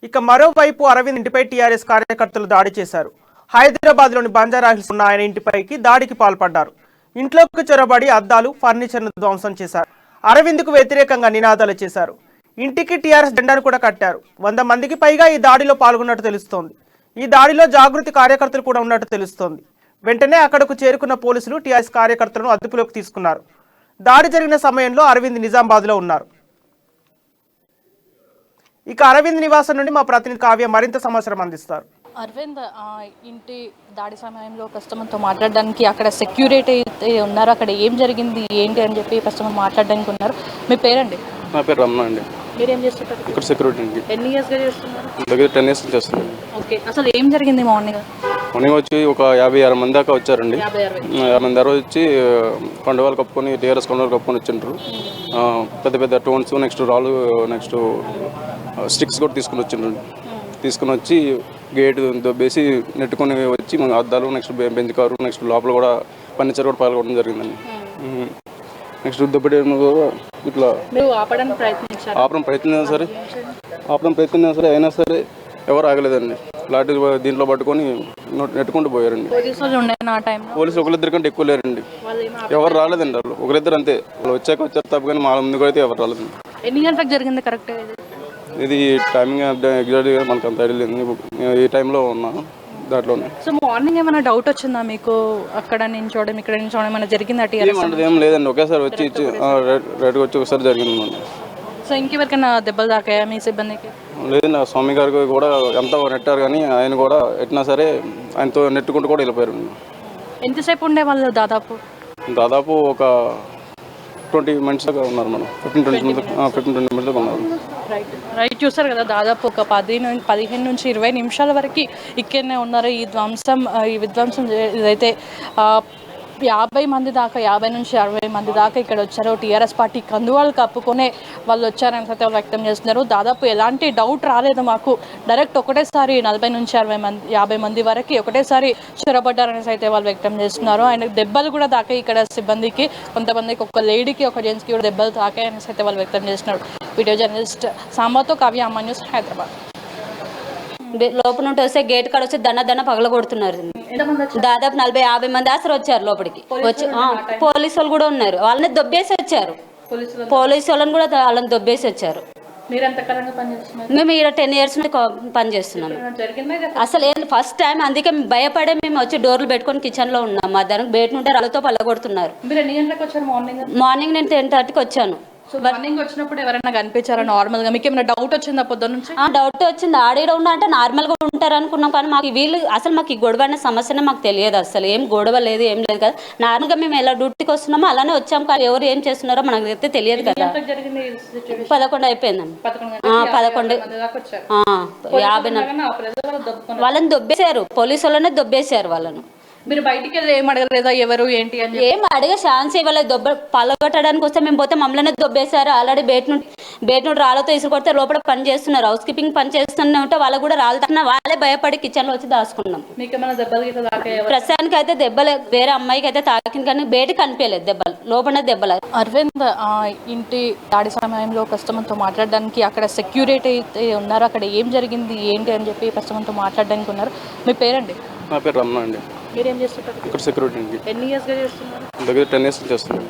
ఇక మరోవైపు అరవింద్ ఇంటిపై టీఆర్ఎస్ కార్యకర్తలు దాడి చేశారు. హైదరాబాద్లోని బంజారాహిల్స్ ఉన్న ఆయన ఇంటిపైకి దాడికి పాల్పడ్డారు. ఇంట్లోకి చొరబడి అద్దాలు, ఫర్నిచర్ను ధ్వంసం చేశారు. అరవింద్కు వ్యతిరేకంగా నినాదాలు చేశారు. ఇంటికి టీఆర్ఎస్ జెండాను కూడా కట్టారు. 100 మందికి పైగా ఈ దాడిలో పాల్గొన్నట్టు తెలుస్తోంది. ఈ దాడిలో జాగృతి కార్యకర్తలు కూడా ఉన్నట్టు తెలుస్తోంది. వెంటనే అక్కడకు చేరుకున్న పోలీసులు టీఆర్ఎస్ కార్యకర్తలను అదుపులోకి తీసుకున్నారు. దాడి జరిగిన సమయంలో అరవింద్ నిజామాబాద్లో ఉన్నారు. ఇక అరవింద్ నివాసం నుండి మా ప్రతినిధి కావ్య మరింత సమాచారం అందిస్తారు. అరవింద్ ఇంటి దాడి సమయంలో ప్రస్తుతంతో మాట్లాడడానికి అక్కడ సెక్యూరిటీ అయితే ఉన్నారు. అక్కడ ఏం జరిగింది ఏంటి అని చెప్పి ప్రస్తుతం మాట్లాడడానికి ఉన్నారు. మీ పేరండి? నా పేరు రమణ అండి. మీరేం చేస్తుంటారు? ఇక్కడ సెక్యూరిటీ అండి. ఎన్ని ఇయర్స్గా చేస్తున్నారు? దగ్గర 10 years చేస్తున్నాను. ఓకే, అసలు ఏం జరిగింది మార్నింగ్ వచ్చి ఒక 50-60 మంది దాకా వచ్చారండి. 50 మంది దాకా వచ్చి కండువాలు కప్పుకొని టీఆర్ఎస్ కండువాలు కప్పుకొని వచ్చిండ్రు. పెద్ద పెద్ద టోన్స్, నెక్స్ట్ రాళ్ళు, నెక్స్ట్ స్టిక్స్ కూడా తీసుకుని వచ్చి గేట్ దొబ్బేసి నెట్టుకొని వచ్చి అద్దాలు, నెక్స్ట్ బెంచ్ కారు, నెక్స్ట్ లోపల కూడా ఫర్నిచర్ కూడా పాల్గొనడం జరిగిందండి. నెక్స్ట్ దొబ్బడి ఇట్లా ఆపడం ప్రయత్నించినా సరే అయినా సరే ఎవరు ఆగలేదండి. లాంటి దీంట్లో పట్టుకొని నెట్టుకుంటూ పోయారండి. పోలీసులు ఒకరిద్దరి కంటే ఎక్కువ లేరండి. ఎవరు రాలేదండి. వాళ్ళు ఒకరిద్దరు అంతే. వాళ్ళు వచ్చారు తప్ప కానీ మా ముందుకు అయితే ఎవరు రాలేదండి. ఎన్ని గంటలకు జరిగింది కరెక్ట్? ఇది టైమింగ్ ఎగ్జాక్ట్గా మనకు అంత ఐడియా లేదు. ఈ టైంలో ఉన్నా దాంట్లోనే. సో మార్నింగ్ ఏమైనా డౌట్ వచ్చిందా మీకు? అక్కడ నించోవడం ఇక్కడ నించోవడం ఏమైనా జరిగిందా? ఏం లేదండి. ఒకేసారి వచ్చి రైట్గా వచ్చి ఒకసారి జరిగింది. సో ఇంకెవరికైనా దెబ్బలు తాకాయా మీ సిబ్బందికి? లేదండి. ఆ స్వామి గారికి కూడా ఎంతో నెట్టారు కానీ ఆయన కూడా ఎట్టినా సరే ఆయనతో నెట్టుకుంటూ కూడా వెళ్ళిపోయారు. ఎంతసేపు ఉండే వాళ్ళు? దాదాపు ఒక 20 minutes దాకా ఉన్నారు. మనం 15-20 minutes దాకా ఉన్నారు. రైట్, చూస్తారు కదా, దాదాపు ఒక 15 నుంచి 20 నిమిషాల వరకు ఇక్కడనే ఉన్నారు. ఈ విధ్వంసం ఇదైతే 50 మంది దాకా, 50 నుంచి 60 మంది దాకా ఇక్కడ వచ్చారు. టీఆర్ఎస్ పార్టీ కందువాలు కప్పుకొనే వాళ్ళు వచ్చారని అయితే వ్యక్తం చేస్తున్నారు. దాదాపు ఎలాంటి డౌట్ రాలేదు మాకు. డైరెక్ట్ ఒకటేసారి 40 నుంచి 50 మంది వరకు ఒకటేసారి చొరబడ్డారనేసి అయితే వాళ్ళు వ్యక్తం చేస్తున్నారు. ఆయన దెబ్బలు కూడా తాకాయి ఇక్కడ సిబ్బందికి. కొంతమందికి, ఒక లేడీకి, ఒక జెంట్స్కి కూడా దెబ్బలు తాకాయి అనేసి అయితే వాళ్ళు వ్యక్తం చేస్తున్నారు. వీడియో జర్నలిస్ట్ సాంబాతో కావ్య, అమ్మ న్యూస్, హైదరాబాద్. లోపల నుండి వస్తే గేట్ కాడ వచ్చి దన్న పగల కొడుతున్నారు. దాదాపు 40-50 మంది అసలు వచ్చారు లోపలికి. వచ్చి పోలీసు వాళ్ళు కూడా ఉన్నారు. వాళ్ళని దొబ్బేసి వచ్చారు. పోలీసు వాళ్ళని కూడా వాళ్ళని దొబ్బేసి వచ్చారు. మేము ఇక్కడ 10 years నుండి పనిచేస్తున్నాము. అసలు ఫస్ట్ టైం, అందుకే భయపడే మేము వచ్చి డోర్లు పెట్టుకొని కిచెన్లో ఉన్నాం. మా దానికి బయట నుండి రాళ్ళతో పగలగొడుతున్నారు. మార్నింగ్ నేను 10:30కి వచ్చాను. మార్నింగ్ వచ్చినప్పుడు ఎవరైనా కనిపించారా? నార్మల్ గా మీకు ఏమైనా డౌట్ వచ్చిందా పొద్దున్న నుంచి? డౌట్ వచ్చింది. ఆడేడ ఉన్నా అంటే నార్మల్ గా ఉంటారు అనుకున్నాం. కానీ మాకు వీళ్ళు అసలు మాకు ఈ గొడవ అనే సమస్యనే మాకు తెలియదు. అసలు ఏం గొడవ లేదు, ఏం లేదు కదా. నార్మల్ గా మేము ఎలా డ్యూటీకి వస్తున్నామో అలానే వచ్చాం. కానీ ఎవరు ఏం చేస్తున్నారో మనకు అయితే తెలియదు కదా. 11 అయిపోయిందండి. 11 50 వాళ్ళని దొబ్బేశారు. పోలీసు వాళ్ళనే దొబ్బేశారు వాళ్ళను. మీరు బయటికి వెళ్ళి ఏం అడగలేదా ఎవరు ఏంటి అని? ఏం అడిగే ఛాన్స్ ఇవ్వలేదు. పలగొట్టడానికి వస్తే మేము పోతే మమ్మల్ని దొబ్బేశారు. ఆల్రెడీ బయట నుండి రాళ్ళతో ఇసురు కొడితే లోపల పని చేస్తున్నారు. హౌస్ కీపింగ్ పని చేస్తూనే ఉంటే వాళ్ళకు కూడా రాళ్ళు తక్కువ. వాళ్ళే భయపడి కిచెన్లో వచ్చి దాచుకున్నాం. ప్రస్తుతానికి అయితే దెబ్బలు వేరే అమ్మాయికి అయితే తాకింది కానీ బయటకు కనిపించలేదు దెబ్బలు. లోపల దెబ్బలు. అరవింద్ ఇంటి దాడి సమయంలో ప్రస్తుతంతో మాట్లాడడానికి అక్కడ సెక్యూరిటీ అయితే ఉన్నారు. అక్కడ ఏం జరిగింది ఏంటి అని చెప్పి ప్రస్తుతంతో మాట్లాడడానికి ఉన్నారు. మీ పేరండి? నా పేరు రమణ అండి. మీరేం చేస్తుంటారు? ఇక్కడ సెక్యూరిటీ అండి. ఎన్ని ఇయర్స్గా చేస్తున్నారు? దగ్గర 10 years చేస్తున్నాను.